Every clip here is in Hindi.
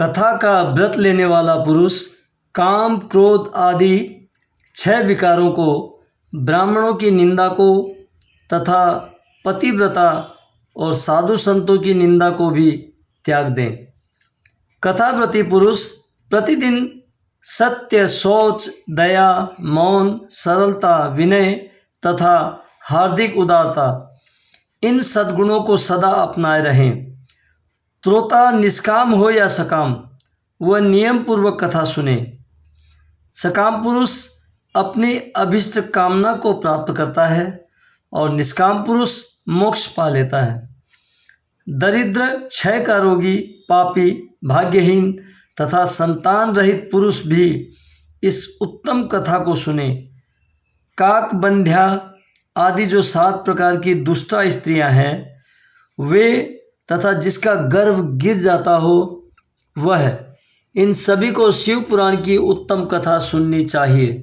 कथा का व्रत लेने वाला पुरुष काम, क्रोध आदि 6 विकारों को, ब्राह्मणों की निंदा को तथा पतिव्रता और साधु संतों की निंदा को भी त्याग दें। कथाव्रती पुरुष प्रतिदिन सत्य, शौच, दया, मौन, सरलता, विनय तथा हार्दिक उदारता, इन सद्गुणों को सदा अपनाए रहें। श्रोता निष्काम हो या सकाम, वह नियम पूर्वक कथा सुने। सकाम पुरुष अपनी अभिष्ट कामना को प्राप्त करता है और निष्काम पुरुष मोक्ष पा लेता है। दरिद्र, क्षय का रोगी, पापी, भाग्यहीन तथा संतान रहित पुरुष भी इस उत्तम कथा को सुने। काक, बंध्या आदि जो 7 प्रकार की दुष्टा स्त्रियां हैं, वे तथा जिसका गर्भ गिर जाता हो वह, इन सभी को शिव पुराण की उत्तम कथा सुननी चाहिए।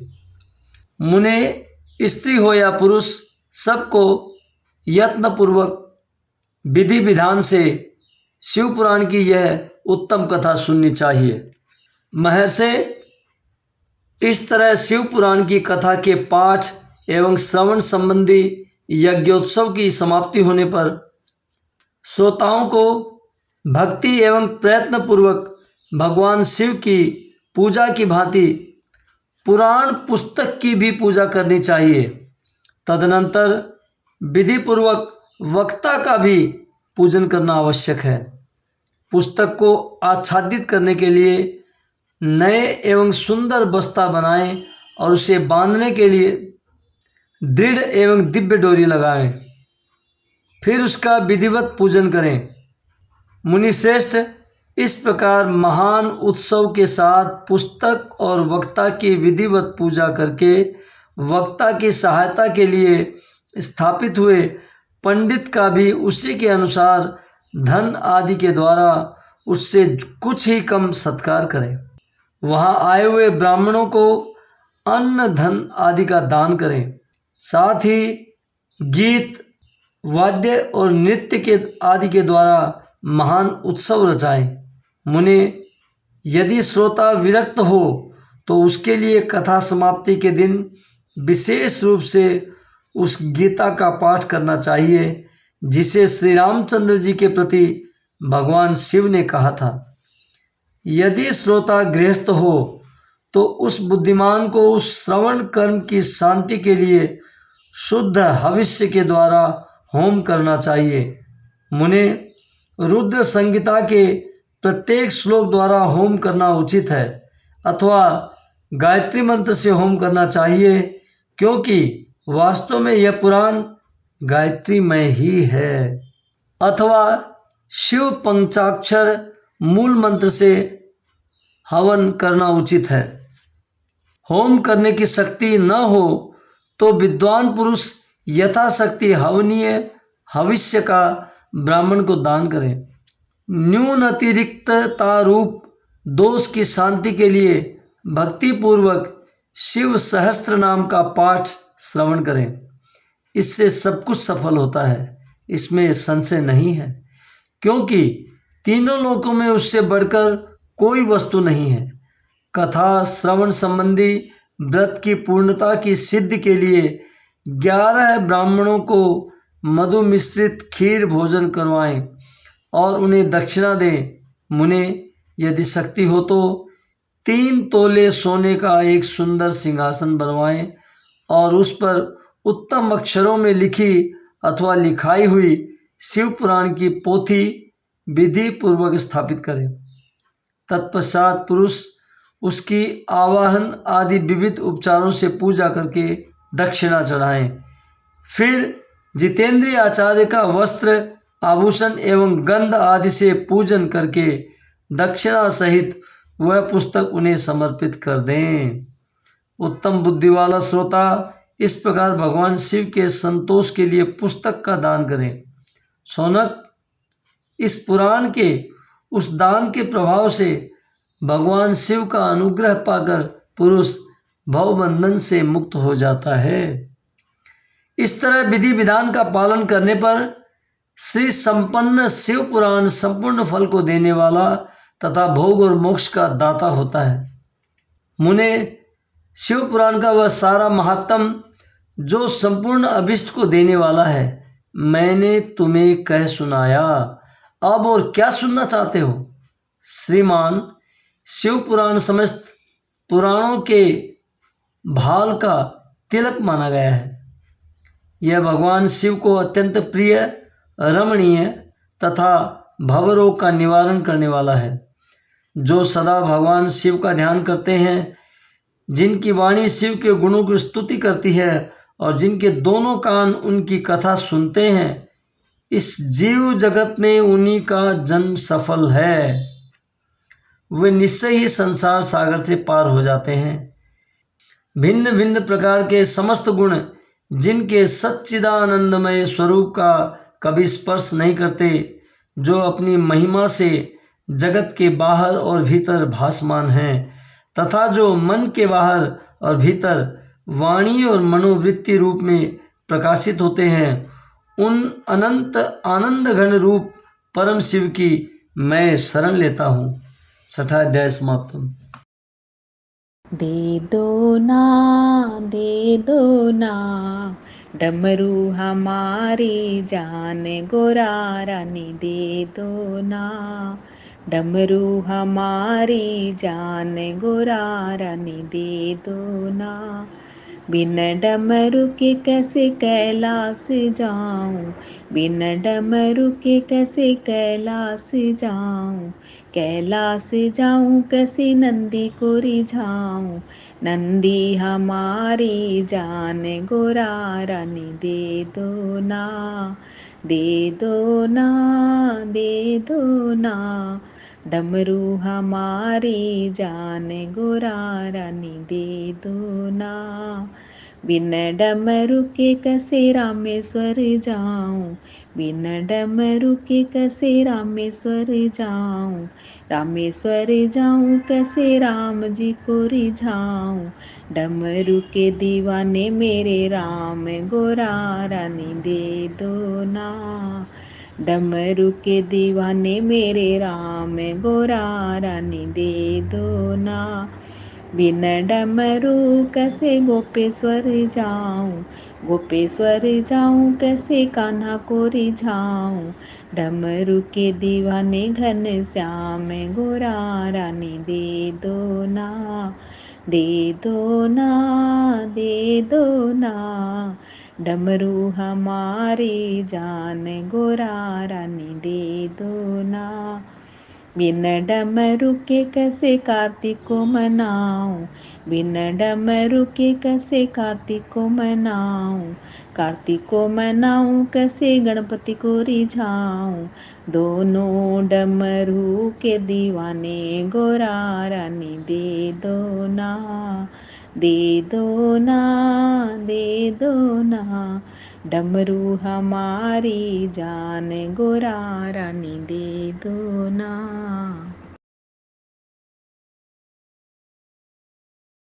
मुने, स्त्री हो या पुरुष, सबको यत्नपूर्वक विधि विधान से शिव पुराण की यह उत्तम कथा सुननी चाहिए। महर्षि, इस तरह शिव पुराण की कथा के पाठ एवं श्रवण संबंधी यज्ञोत्सव की समाप्ति होने पर श्रोताओं को भक्ति एवं प्रयत्न पूर्वक भगवान शिव की पूजा की भांति पुराण पुस्तक की भी पूजा करनी चाहिए। तदनंतर विधि पूर्वक वक्ता का भी पूजन करना आवश्यक है। पुस्तक को आच्छादित करने के लिए नए एवं सुंदर बस्ता बनाएं और उसे बांधने के लिए दृढ़ एवं दिव्य डोरी लगाएं। फिर उसका विधिवत पूजन करें। मुनिश्रेष्ठ, इस प्रकार महान उत्सव के साथ पुस्तक और वक्ता की विधिवत पूजा करके वक्ता की सहायता के लिए स्थापित हुए पंडित का भी उसी के अनुसार धन आदि के द्वारा उससे कुछ ही कम सत्कार करें। वहां आए हुए ब्राह्मणों को अन्न, धन आदि का दान करें। साथ ही गीत, वाद्य और नृत्य के आदि के द्वारा महान उत्सव रचाएं। मुने, यदि श्रोता विरक्त हो तो उसके लिए कथा समाप्ति के दिन विशेष रूप से उस गीता का पाठ करना चाहिए जिसे श्री रामचंद्र जी के प्रति भगवान शिव ने कहा था। यदि श्रोता गृहस्थ हो तो उस बुद्धिमान को उस श्रवण कर्म की शांति के लिए शुद्ध हविष्य के द्वारा होम करना चाहिए। मुने, रुद्र संहिता के प्रत्येक श्लोक द्वारा होम करना उचित है अथवा गायत्री मंत्र से होम करना चाहिए, क्योंकि वास्तव में यह पुराण गायत्रीमय ही है। अथवा शिव पंचाक्षर मूल मंत्र से हवन करना उचित है। होम करने की शक्ति न हो तो विद्वान पुरुष यथाशक्ति हवनीय हविष्य का ब्राह्मण को दान करें। न्यून अतिरिक्तता रूप दोष की शांति के लिए भक्ति पूर्वक शिव सहस्त्र नाम का पाठ श्रवण करें। इससे सब कुछ सफल होता है, इसमें संशय नहीं है, क्योंकि तीनों लोकों में उससे बढ़कर कोई वस्तु नहीं है। कथा श्रवण संबंधी व्रत की पूर्णता की सिद्धि के लिए 11 ब्राह्मणों को मधु मिश्रित खीर भोजन करवाएं और उन्हें दक्षिणा दें। मुने, यदि शक्ति हो तो 3 तोले सोने का एक सुंदर सिंहासन बनवाएं और उस पर उत्तम अक्षरों में लिखी अथवा लिखाई हुई शिव पुराण की पोथी विधि पूर्वक स्थापित करें। तत्पश्चात पुरुष उसकी आवाहन आदि विविध उपचारों से पूजा करके दक्षिणा चढ़ाएं। फिर जितेंद्रिय आचार्य का वस्त्र, आभूषण एवं गंध आदि से पूजन करके दक्षिणा सहित वह पुस्तक उन्हें समर्पित कर दें। उत्तम बुद्धि वाला श्रोता इस प्रकार भगवान शिव के संतोष के लिए पुस्तक का दान करें। शौनक, इस पुराण के उस दान के प्रभाव से भगवान शिव का अनुग्रह पाकर पुरुष भवबंधन से मुक्त हो जाता है। इस तरह विधि विधान का पालन करने पर श्री संपन्न शिव पुराण संपूर्ण फल को देने वाला तथा भोग और मोक्ष का दाता होता है। मुने, शिव पुराण का वह सारा महात्म जो संपूर्ण अभिष्ट को देने वाला है मैंने तुम्हें कह सुनाया। अब और क्या सुनना चाहते हो? श्रीमान, शिव पुराण समस्त पुराणों के भाल का तिलक माना गया है। यह भगवान शिव को अत्यंत प्रिय, रमणीय तथा भवरोग का निवारण करने वाला है। जो सदा भगवान शिव का ध्यान करते हैं, जिनकी वाणी शिव के गुणों की स्तुति करती है और जिनके दोनों कान उनकी कथा सुनते हैं, इस जीव जगत में उन्हीं का जन्म सफल है। वे निश्चय ही संसार सागर से पार हो जाते हैं। भिन्न भिन्न प्रकार के समस्त गुण जिनके सच्चिदानंदमय स्वरूप का कभी स्पर्श नहीं करते, जो अपनी महिमा से जगत के बाहर और भीतर भासमान हैं तथा जो मन के बाहर और भीतर वाणी और मनोवृत्ति रूप में प्रकाशित होते हैं, उन अनंत आनंद घन रूप परम शिव की मैं शरण लेता हूँ। 6वां अध्याय समाप्त। दे दो ना डमरू हमारी जान गोरा रानी, दे दो ना डमरू हमारी जान गोरा रानी, दे दो ना। बिन डमरू के कैसे कैलाश जाऊं, बिन डमरू के कैसे कैलाश जाऊं, कैलाश जाऊं कैसे नंदी को रिझाऊं, नंदी हमारी जान गोरा रानी, दे दो ना, दे दो ना, दे दो ना डमरू हमारी जान गोरा रानी, दे दो ना। बिन डमरू के कैसे रामेश्वर जाऊं, बिन डमरू के कैसे रामेश्वर जाऊं, रामेश्वर जाऊं कैसे राम जी को रिझाऊं, डमरू के दीवाने मेरे राम गोरा रानी, दे दो ना। डमरू के दीवाने मेरे राम गोरा रानी, दे दो ना। बिन डमरू कैसे गोपेश्वर जाऊं, गोपेश्वर जाऊं कैसे कान्हा को रिझाऊं, डमरू के दीवाने घन श्याम गोरा रानी, दे दो ना, दे दो ना, दे दो ना डमरू हमारी जान गोरा रानी, दे दो ना। बिन डमरू के कैसे कार्तिक को मनाऊं, बिन डमरू के कैसे कार्तिक को मनाऊं, कार्तिक को मनाऊं कैसे गणपति को रिझाऊं, दोनों डमरू के दीवाने गोरा रानी, दे दो ना, दे दो ना, दे दो ना डमरू हमारी जान गोरा रानी, दे दो ना।